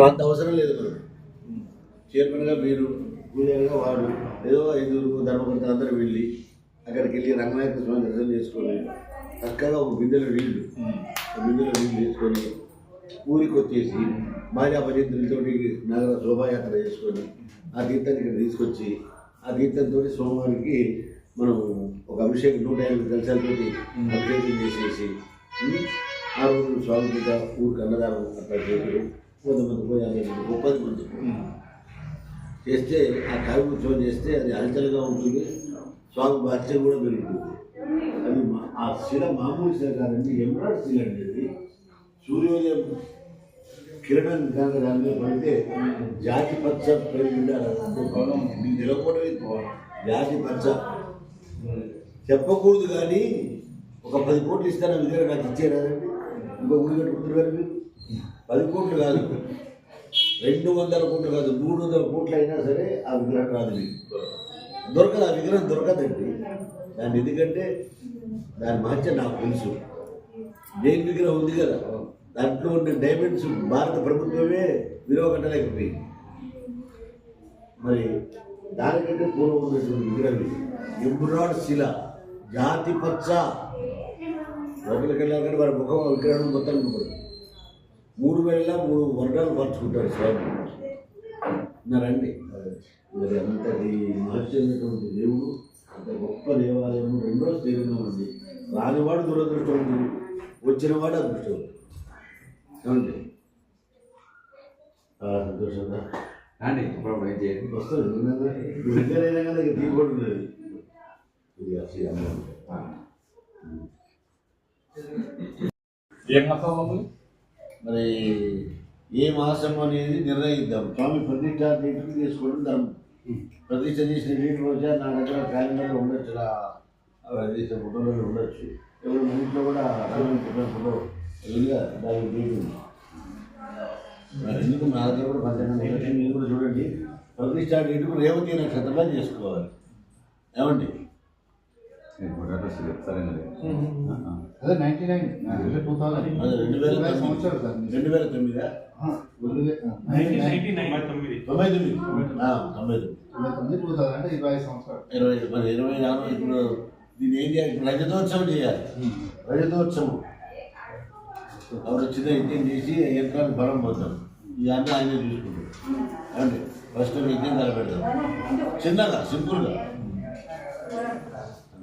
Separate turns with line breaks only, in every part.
అంత అవసరం లేదు మనకు. చైర్మన్గా మీరు, పూజగా వాడు, ఏదో 5 ధర్మకర్తలు అందరూ వెళ్ళి అక్కడికి వెళ్ళి రంగనాయక స్వామి దర్శనం చేసుకొని చక్కగా ఒక బిందెలో నీళ్లు చేసుకొని ఊరికి వచ్చేసి భార్యా భజంతులతో నగర శోభాయాత్ర చేసుకొని ఆ తీర్థాన్ని ఇక్కడ తీసుకొచ్చి ఆ తీర్థంతో సోమవారికి మనం ఒక అభిషేకం 150 కలశాలతోటి అభిషేకం చేసేసి ఆ రోజు స్వామి మీద ఊరికి అన్నదానం అట్లా చేసి కొంతమంది పోయి 30 మంది చేస్తే ఆ కావి ఉత్సవం చేస్తే అది హల్చల్గా ఉంటుంది, స్వామి బాధ్యత కూడా పెరుగుతుంది. అది ఆ శిల మామూలు శిల కాదండి, ఎమరాల్డ్ శిల అనేది సూర్యోదయం కిరణం కనుక దాని మీద పడితే జాతి పచ్చ నిలబడి జాతి పచ్చ చెప్పకూడదు, కానీ ఒక 10 కోట్లు ఇస్తాను విధంగా నాకు ఇచ్చేరాదండి. ఇంకో ఊరి కట్టుకుంటున్నారు మీరు. 10 కోట్లు కాదు, 200 కోట్లు కాదు, 300 కోట్లు అయినా సరే ఆ విగ్రహం రాదు మీకు. దొరకదు, ఆ విగ్రహం దొరకదండి. దాన్ని ఎందుకంటే దాని మహత్యం నాకు తెలుసు. జైన్ విగ్రహం ఉంది కదా, దాంట్లో ఉన్న డైమండ్స్ భారత ప్రభుత్వమే విలువ కట్టలేకపోయింది. మరి దానికంటే పూర్వం ఉన్నటువంటి విగ్రహం ఎమరాల్డ్ శిల జాతి పచ్చ లోపలికి వెళ్ళాలంటే వారి ముఖం విగ్రహం మొత్తం 3 వేల 3 వర్గాలు పంచుకుంటారు స్వామి. రండి. మరి అంతటి మహత్యమైనటువంటి దేవుడు, అంత గొప్ప దేవాలయము 2వ శ్రీరంగం ఉంది. రానివాడు దురదృష్టం ఉంది, వచ్చినవాడు అదృష్టం. ఏమండి సంతోషంగా
అండి ఇప్పుడు
వస్తుంది దగ్గరైనా కదా ఇక తీయకూడదు. మరి ఏ మాసం అనేది నిర్ణయిద్దాం. స్వామి ప్రతిష్ట డేట్లు చేసుకోవడం ధర్మం. ప్రతిష్ట చేసిన డేట్ వచ్చా నా దగ్గర క్యాలెండర్లో ఉండొచ్చు, తీసిన ఫోటోలో ఉండొచ్చు. ఎవరు మన ఇంట్లో కూడా ఫోటో ఎదురుగా దానికి డేట్ ఉంది. మరి ఎందుకు నా దగ్గర కూడా 12 మీరు కూడా చూడండి. ప్రతిష్ట డేటు రేవతి నక్షత్రంలో చేసుకోవాలి. ఏమండి
అదే 99
అదే 2009
అంటే 20 సంవత్సరాలు.
24 ఇప్పుడు దీన్ని ఏం చేయాలి? రజతోత్సవం చేయాలి. రజతోత్సవం అప్పుడు వచ్చిన యజ్ఞం చేసి యంత్రానికి బలం పోతాం. ఇవన్నీ ఆయన చూసుకుంటాం. ఏమండి ఫస్ట్ యజ్ఞం తలపెడతాం చిన్నగా, సింపుల్గా.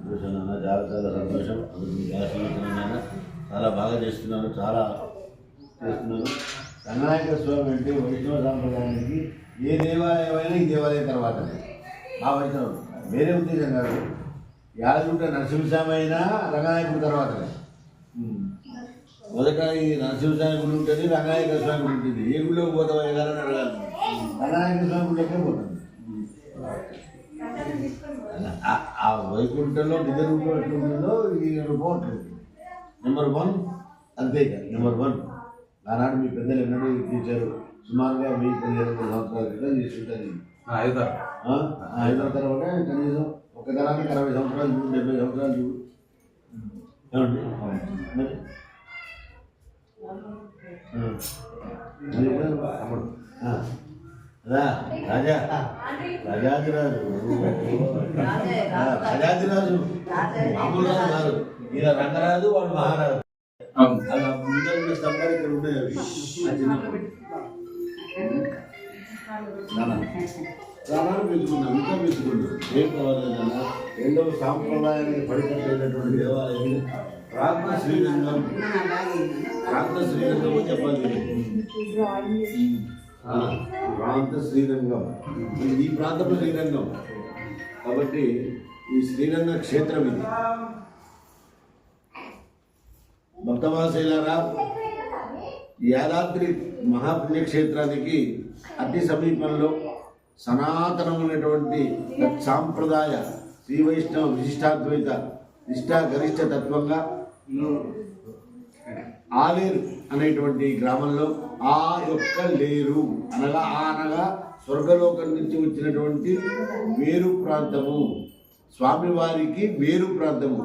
సంతోషం అన్న, చాలా చాలా సంతోషం. అది మీకు ఆశీర్వచనం. చాలా బాగా చేస్తున్నాను, చాలా చేస్తున్నాను. రంగనాయక స్వామి అంటే వైష్ణవ సాంప్రదాయానికి ఏ దేవాలయం అయినా ఈ దేవాలయం తర్వాతనే. మా వైష్ణవుడు వేరే ఉద్దేశం కాదు. యాదగుంట నరసింహస్వామి అయినా రంగనాయకుడి తర్వాతనే. మొదట ఈ నరసింహస్వామి గుడి ఉంటుంది, రంగనాయక స్వామి గుడి ఉంటుంది. ఏ గుడిలోకి పోతాం ఏదైనా అడగాలి, రంగనాయక స్వామి గుడిలోకే పోతుంది. ఆ వైకుంఠంలో నిజ రూపం ఎట్లుంటుందో ఈ రూపం ఉంటుంది. నెంబర్ 1 అంతే కాదు. నెంబర్ 1 ఆనాడు మీ పెద్దలు ఎన్నడూ తీర్చారు. సుమారుగా 1000-1500 సంవత్సరాల క్రితం తీసుకుంటుంది. 5వ తరం అంటే కనీసం ఒక తరానికి 60 సంవత్సరాలు చూడు, 70 సంవత్సరాలు చూడు. ఏమండి రాజా రాజాదిరాజు రాజాదిరాజు మామూలు రాజు కాదు. ఈయన రంగరాజు, వాడు మహారాజు. అలా ముందు స్తంభాలు ఇక్కడ ఉన్నాయి. అవి ఆ చిన్నప్పుడు ప్రాణాలు పెంచుకున్నాం, ఇంకా పెంచుకున్నాం. ఏం కావాలన్నా 2వ సాంప్రదాయానికి పడికట్టేటటువంటి దేవాలయం ప్రాంత శ్రీరంగం. ప్రాంత శ్రీరంగం చెప్పాలి. ప్రాంత శ్రీరంగం ఈ ప్రాంతంలో శ్రీరంగం కాబట్టి ఈ శ్రీరంగ క్షేత్రం ఇది. భక్తవాసులారా, యాదాద్రి మహాపుణ్యక్షేత్రానికి అతి సమీపంలో సనాతనమైనటువంటి సాంప్రదాయ శ్రీ వైష్ణవ విశిష్టాద్వైత నిష్ఠాగరిష్ట తత్వంగా ఆలేరు అనేటువంటి గ్రామంలో ఆ యొక్క లేరు అనగా స్వర్గలోకం నుంచి వచ్చినటువంటి వేరు ప్రాంతము, స్వామివారికి వేరు ప్రాంతము.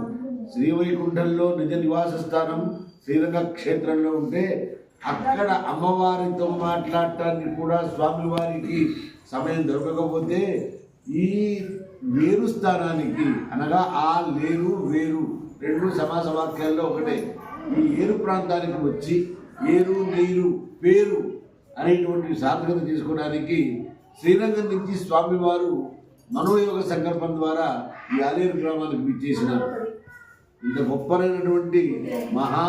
శ్రీవైకుంఠంలో నిజ నివాస స్థానం శ్రీరంగ క్షేత్రంలో ఉంటే అక్కడ అమ్మవారితో మాట్లాడటానికి కూడా స్వామివారికి సమయం దొరకకపోతే ఈ వేరు స్థానానికి అనగా ఆ లేరు వేరు రెండు సమాస వాక్యాల్లో ఒకటే ఈ ఏరు ప్రాంతానికి వచ్చి ఏరు నీరు పేరు అనేటువంటి సార్థకత తీసుకోవడానికి శ్రీరంగం నుంచి స్వామివారు మనోయోగ సంకల్పం ద్వారా ఈ ఆలేరు గ్రామానికి విచ్చేసినారు. ఇంత గొప్పనైనటువంటి మహా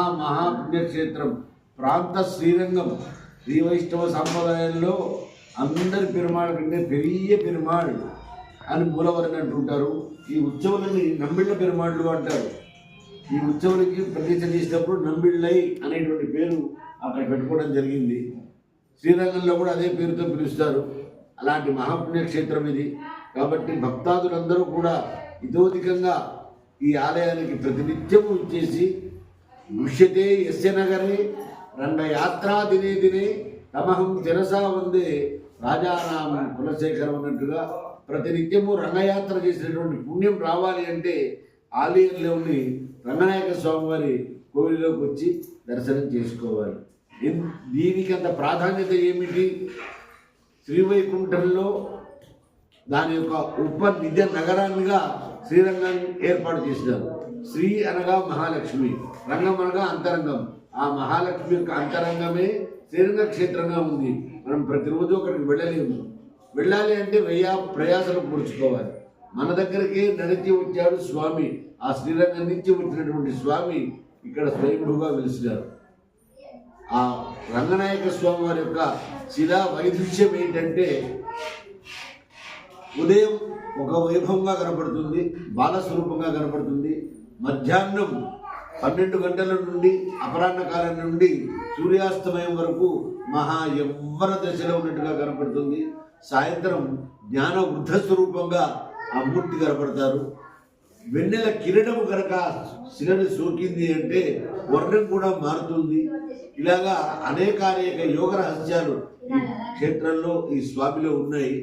పుణ్యక్షేత్రం ప్రాంత శ్రీరంగం శ్రీ వైష్ణవ సాంప్రదాయంలో అందరి పెరుమాళ్ కంటే పెరియ పెరుమాళ్ అని మూలవరని అంటుంటారు. ఈ ఉత్సవాలని నంబిళ్ళ పెరుమాళ్ళు అంటారు. ఈ ఉత్సవాలకి ప్రతిష్ట చేసినప్పుడు నంబిళ్ళై అనేటువంటి పేరు అక్కడ పెట్టుకోవడం జరిగింది. శ్రీరంగంలో కూడా అదే పేరుతో పిలుస్తారు. అలాంటి మహాపుణ్యక్షేత్రం ఇది. కాబట్టి భక్తాదులందరూ కూడా ఇతోధికంగా ఈ ఆలయానికి ప్రతినిత్యము ఇచ్చేసి దృశ్యతే యస్య నగరే రంగయాత్రా దినే దినే తమహం శిరసా వందే రాజానామ కులశేఖరం అన్నట్టుగా ప్రతినిత్యము రంగయాత్ర చేసినటువంటి పుణ్యం రావాలి అంటే ఆలయంలోని రంగనాయక స్వామివారి కోవిల్లోకి వచ్చి దర్శనం చేసుకోవాలి. దీనికి అంత ప్రాధాన్యత ఏమిటి? శ్రీవైకుంఠంలో దాని యొక్క ఉపనిధ నగరాన్నిగా శ్రీరంగాన్ని ఏర్పాటు చేసినారు. శ్రీ అనగా మహాలక్ష్మి, రంగం అనగా అంతరంగం. ఆ మహాలక్ష్మి యొక్క అంతరంగమే శ్రీరంగ క్షేత్రంగా ఉంది. మనం ప్రతిరోజు అక్కడికి వెళ్ళలేము. వెళ్ళాలి అంటే ప్రయాసలు కూర్చుకోవాలి. మన దగ్గరికే నడిచి వచ్చాడు స్వామి. ఆ శ్రీరంగం నుంచి వచ్చినటువంటి స్వామి ఇక్కడ స్వయంభూగా వెలిసినారు. ఆ రంగనాయక స్వామి వారి యొక్క శిలా వైదుష్యం ఏంటంటే ఉదయం ఒక వైభవంగా కనపడుతుంది, బాలస్వరూపంగా కనపడుతుంది. మధ్యాహ్నం 12 గంటల నుండి అపరాహ్న కాలం నుండి సూర్యాస్తమయం వరకు యవ్వన దశలో ఉన్నట్టుగా కనపడుతుంది. సాయంత్రం జ్ఞాన వృద్ధ స్వరూపంగా ఆ మూర్తి కనపడతారు. వెన్నెల కిరణము కనుక శిలని సోకింది అంటే వర్ణం కూడా మారుతుంది. ఇలాగా అనేక యోగ రహస్యాలు ఈ క్షేత్రంలో ఈ స్వామిలో ఉన్నాయి.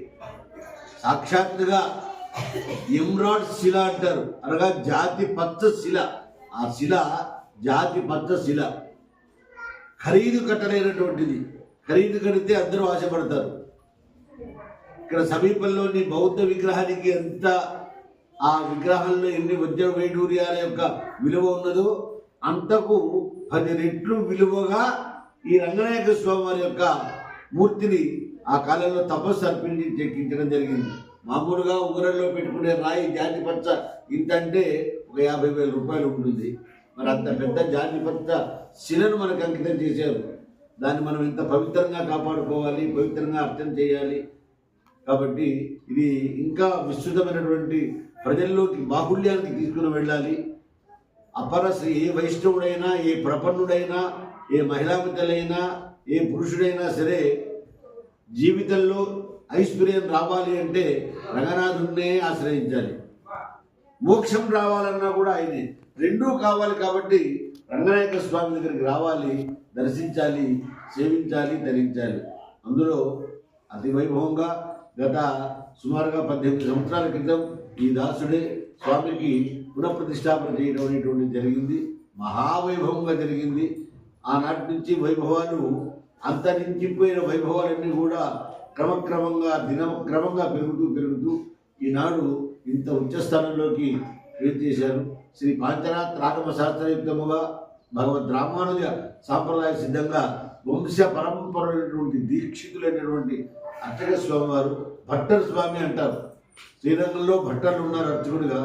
సాక్షాత్తుగా ఎమ్రాడ్ శిల అంటారు, అనగా జాతి పచ్చ శిల. ఆ శిల జాతి పచ్చ శిల, ఖరీదు కట్టలేనటువంటిది. ఖరీదు కడితే అందరూ ఆశపడతారు. ఇక్కడ సమీపంలోని బౌద్ధ విగ్రహానికి ఎంత ఆ విగ్రహంలో ఎన్ని వజ్ర వైడూర్యాల యొక్క విలువ ఉన్నదో అంతకు 10 రెట్లు విలువగా ఈ రంగనాయక స్వామి వారి యొక్క మూర్తిని ఆ కాలంలో తపస్సు అర్పించి చెక్కించడం జరిగింది. మామూలుగా ఊరల్లో పెట్టుకునే రాయి జాతి పచ్చ ఇంత అంటే ఒక 50,000 రూపాయలు ఉంటుంది. మరి అంత పెద్ద జాతి పచ్చ శిలను మనకు అంకితం చేశారు. దాన్ని మనం ఎంత పవిత్రంగా కాపాడుకోవాలి, పవిత్రంగా అర్థం చేయాలి. కాబట్టి ఇది ఇంకా విస్తృతమైనటువంటి ప్రజల్లోకి బాహుళ్యానికి తీసుకుని వెళ్ళాలి. ఏ వైష్ణవుడైనా, ఏ ప్రపన్నుడైనా, ఏ మహిళామితలైనా, ఏ పురుషుడైనా సరే జీవితంలో ఐశ్వర్యం రావాలి అంటే రంగనాథున్నే ఆశ్రయించాలి. మోక్షం రావాలన్నా కూడా ఆయనే. రెండూ కావాలి. కాబట్టి రంగనాయక స్వామి దగ్గరికి రావాలి, దర్శించాలి, సేవించాలి, ధరించాలి. అందులో అతి వైభవంగా గత సుమారుగా 18 సంవత్సరాల క్రితం ఈ దాసుడే స్వామికి పునఃప్రతిష్టాపన చేయడం అనేటువంటిది జరిగింది. మహావైభవంగా జరిగింది. ఆనాటి నుంచి వైభవాలు అంతరించిపోయిన వైభవాలన్నీ కూడా క్రమంగా పెరుగుతూ ఈనాడు ఇంత ఉచ్చస్థానంలోకి చేశారు. శ్రీ పాంచరాత్ర రాగమ శాస్త్రయుక్తముగా భగవద్ రామానుజ సాంప్రదాయ సిద్ధంగా వంశ పరంపరైనటువంటి దీక్షితులైనటువంటి అర్చక స్వామి వారు భట్టర్ స్వామి అంటారు. శ్రీరంగంలో భట్టర్లు ఉన్నారు అర్చకుడిగా.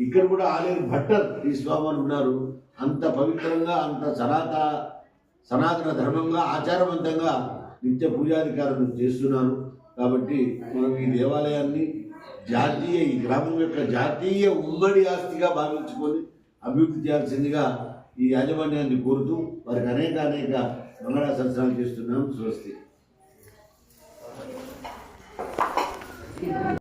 ఇక్కడ కూడా ఆలయం భట్టర్ ఈ స్వామి ఉన్నారు. అంత పవిత్రంగా, అంత సనాతన ధర్మంగా, ఆచారవంతంగా నిత్య పూజాధికారులు చేస్తున్నారు. కాబట్టి మనం ఈ దేవాలయాన్ని ఈ గ్రామం యొక్క జాతీయ ఉమ్మడి ఆస్తిగా భావించుకొని అభివృద్ధి చేయాల్సిందిగా ఈ యాజమాన్యాన్ని కోరుతూ వారికి అనేక మంగళాశాసనాలు చేస్తున్నాం. స్వస్తి.